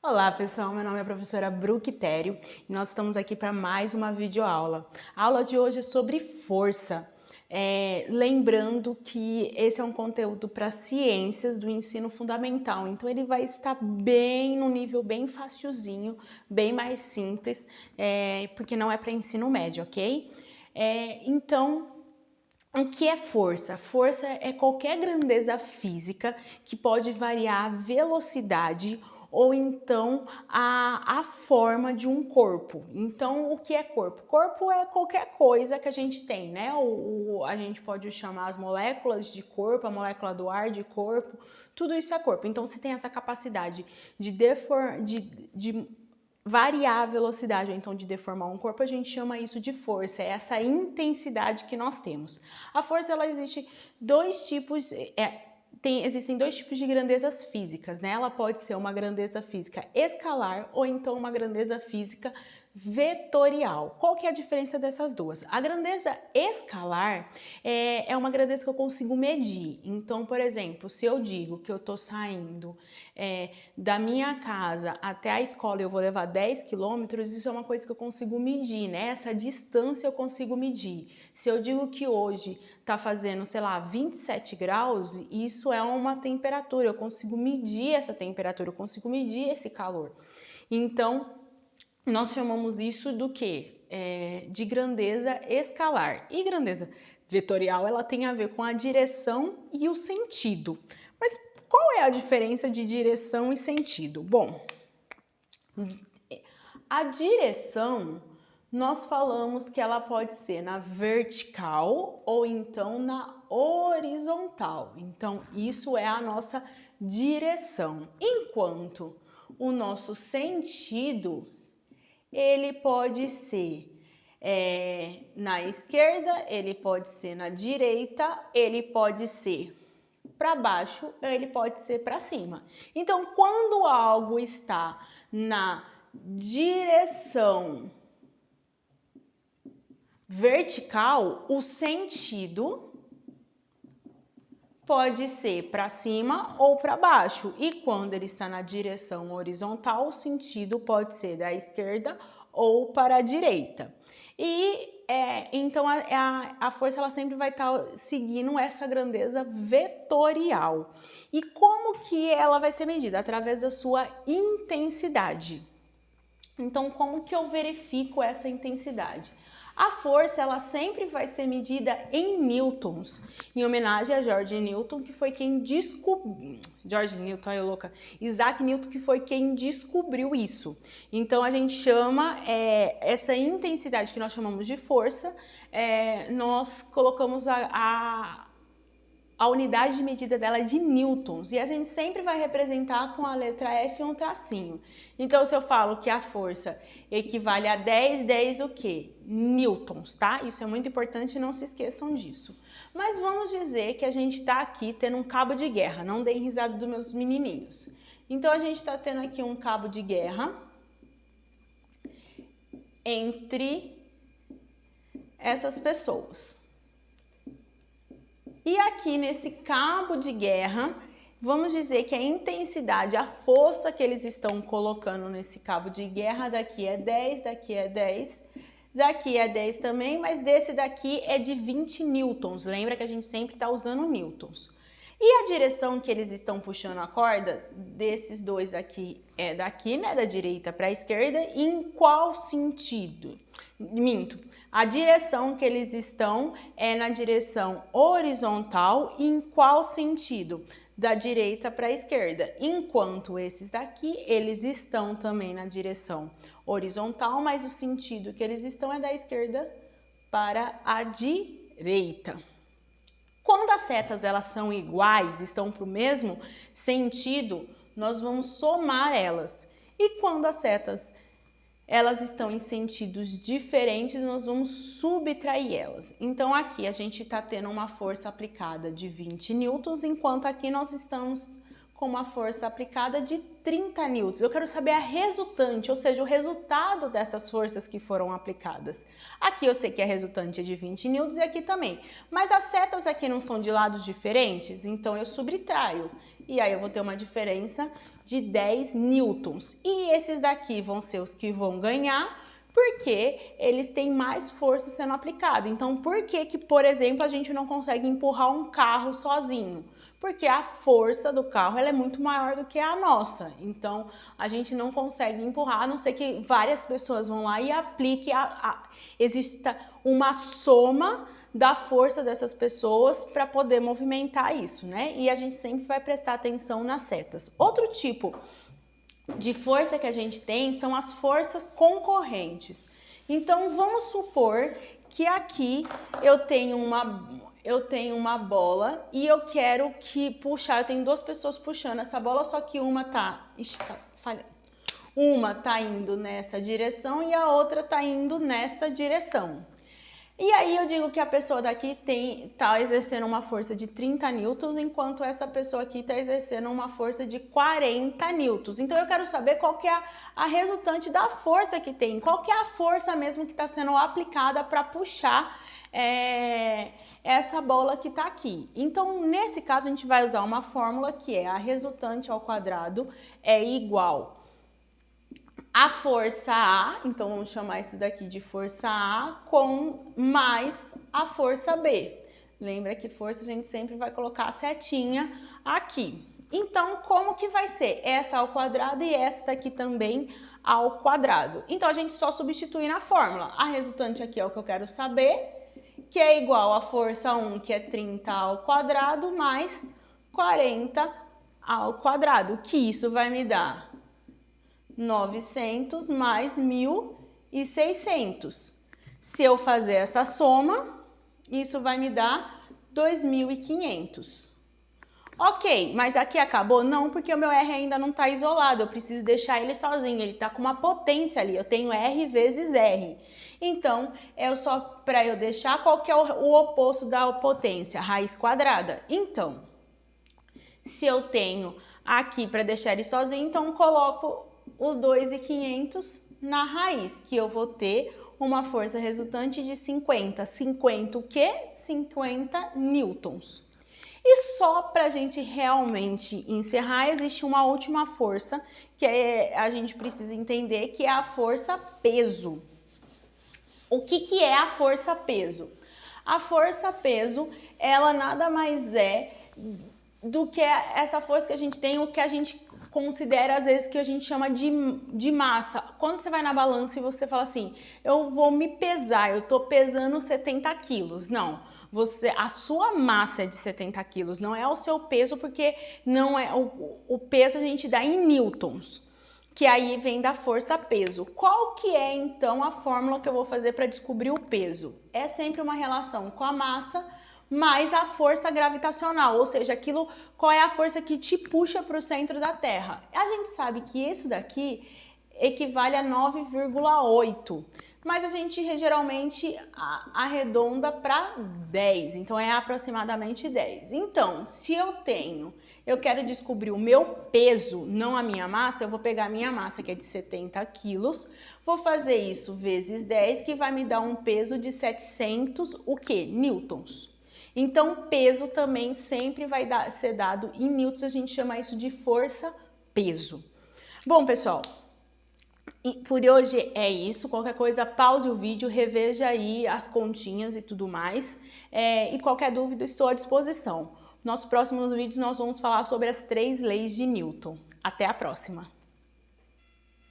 Olá pessoal, meu nome é a professora Bru Quitério e nós estamos aqui para mais uma videoaula. A aula de hoje é sobre força. Lembrando que esse é um conteúdo para ciências do ensino fundamental, então ele vai estar bem no nível bem facilzinho, bem mais simples, porque não é para ensino médio, ok? O que é força? Força é qualquer grandeza física que pode variar a velocidade ou então a forma de um corpo. Então, o que é corpo? Corpo é qualquer coisa que a gente tem, né? A gente pode chamar as moléculas de corpo, a molécula do ar de corpo, tudo isso é corpo. Então, se tem essa capacidade de variar a velocidade, ou então de deformar um corpo, a gente chama isso de força, é essa intensidade que nós temos. A força, ela existe dois tipos, existem dois tipos de grandezas físicas, né? Ela pode ser uma grandeza física escalar ou então uma grandeza física vetorial. Qual que é a diferença dessas duas? A grandeza escalar é uma grandeza que eu consigo medir. Então, por exemplo, se eu digo que eu estou saindo da minha casa até a escola e eu vou levar 10 quilômetros, isso é uma coisa que eu consigo medir, né? Essa distância eu consigo medir. Se eu digo que hoje está fazendo, sei lá, 27 graus, isso é uma temperatura, eu consigo medir essa temperatura, eu consigo medir esse calor. Então, nós chamamos isso do quê? De grandeza escalar. E grandeza vetorial, ela tem a ver com a direção e o sentido. Mas qual é a diferença de direção e sentido? Bom, a direção, nós falamos que ela pode ser na vertical ou então na horizontal. Então, isso é a nossa direção. Enquanto o nosso sentido, ele pode ser na esquerda, ele pode ser na direita, ele pode ser para baixo, ele pode ser para cima. Então, quando algo está na direção vertical, o sentido pode ser para cima ou para baixo. E quando ele está na direção horizontal, o sentido pode ser da esquerda ou para a direita. Então a força ela sempre vai estar seguindo essa grandeza vetorial. E como que ela vai ser medida? Através da sua intensidade. Então, como que eu verifico essa intensidade? A força, ela sempre vai ser medida em newtons, em homenagem a George Newton, que foi quem descobriu... Isaac Newton, que foi quem descobriu isso. Então, a gente chama essa intensidade que nós chamamos de força, nós colocamos a unidade de medida dela é de newtons, e a gente sempre vai representar com a letra F um tracinho. Então, se eu falo que a força equivale a 10 o quê? Newtons, tá? Isso é muito importante, não se esqueçam disso. Mas vamos dizer que a gente está aqui tendo um cabo de guerra, não deem risada dos meus menininhos. Então, a gente está tendo aqui um cabo de guerra entre essas pessoas. E aqui nesse cabo de guerra, vamos dizer que a intensidade, a força que eles estão colocando nesse cabo de guerra, daqui é 10, daqui é 10, daqui é 10 também, mas desse daqui é de 20 newtons. Lembra que a gente sempre está usando newtons. E a direção que eles estão puxando a corda, desses dois aqui, é daqui, né, da direita para a esquerda, em qual sentido? Minto. A direção que eles estão é na direção horizontal, em qual sentido? Da direita para a esquerda. Enquanto esses daqui, eles estão também na direção horizontal, mas o sentido que eles estão é da esquerda para a direita. Quando as setas elas são iguais, estão para o mesmo sentido, nós vamos somar elas. E quando as setas elas estão em sentidos diferentes, nós vamos subtrair elas. Então aqui a gente está tendo uma força aplicada de 20 newtons, enquanto aqui nós estamos com uma força aplicada de 30 newtons. Eu quero saber a resultante, ou seja, o resultado dessas forças que foram aplicadas. Aqui eu sei que a resultante é de 20 newtons e aqui também. Mas as setas aqui não são de lados diferentes, então eu subtraio. E aí eu vou ter uma diferença de 10 newtons. E esses daqui vão ser os que vão ganhar, porque eles têm mais força sendo aplicada. Então, por que, por exemplo, a gente não consegue empurrar um carro sozinho? Porque a força do carro ela é muito maior do que a nossa. Então, a gente não consegue empurrar, a não ser que várias pessoas vão lá e apliquem, exista uma soma da força dessas pessoas para poder movimentar isso, né? E a gente sempre vai prestar atenção nas setas. Outro tipo de força que a gente tem são as forças concorrentes. Então, vamos supor que aqui eu tenho uma bola e eu quero puxar, eu tenho duas pessoas puxando essa bola, só que uma tá falhando. Uma tá indo nessa direção e a outra tá indo nessa direção. E aí eu digo que a pessoa daqui tá exercendo uma força de 30 newtons, enquanto essa pessoa aqui tá exercendo uma força de 40 newtons. Então eu quero saber qual que é a resultante da força que tem, qual que é a força mesmo que está sendo aplicada para puxar essa bola que está aqui. Então nesse caso a gente vai usar uma fórmula que é a resultante ao quadrado é igual a força A, então vamos chamar isso daqui de força A, com mais a força B. Lembra que força a gente sempre vai colocar a setinha aqui. Então, como que vai ser? Essa ao quadrado e essa daqui também ao quadrado. Então, a gente só substitui na fórmula. A resultante aqui é o que eu quero saber, que é igual a força 1, que é 30 ao quadrado, mais 40 ao quadrado, que isso vai me dar 900 mais 1.600. Se eu fazer essa soma, isso vai me dar 2.500. Ok, mas aqui acabou? Não, porque o meu R ainda não está isolado, eu preciso deixar ele sozinho, ele está com uma potência ali, eu tenho R vezes R. Então, para eu deixar, qual que é o oposto da potência? Raiz quadrada. Então, se eu tenho aqui para deixar ele sozinho, então coloco os 2.500 na raiz, que eu vou ter uma força resultante de 50. 50 o quê? 50 newtons. E só para a gente realmente encerrar, existe uma última força que a gente precisa entender, que é a força peso. O que é a força peso? A força peso, ela nada mais é do que essa força que a gente tem, o que a gente considera às vezes que a gente chama de massa. Quando você vai na balança e você fala assim, eu vou me pesar, eu tô pesando 70 quilos. Não, a sua massa é de 70 quilos, não é o seu peso, porque não é o peso a gente dá em newtons, que aí vem da força peso. Qual que é então a fórmula que eu vou fazer para descobrir o peso? É sempre uma relação com a massa mais a força gravitacional, ou seja, qual é a força que te puxa para o centro da Terra. A gente sabe que isso daqui equivale a 9,8, mas a gente geralmente arredonda para 10, então é aproximadamente 10. Então, se eu quero descobrir o meu peso, não a minha massa, eu vou pegar a minha massa, que é de 70 quilos, vou fazer isso vezes 10, que vai me dar um peso de 700, o quê? Newtons. Então, peso também sempre vai ser dado em newtons, a gente chama isso de força-peso. Bom, pessoal, por hoje é isso. Qualquer coisa, pause o vídeo, reveja aí as continhas e tudo mais. E qualquer dúvida, estou à disposição. Nos próximos vídeos, nós vamos falar sobre as 3 leis de Newton. Até a próxima!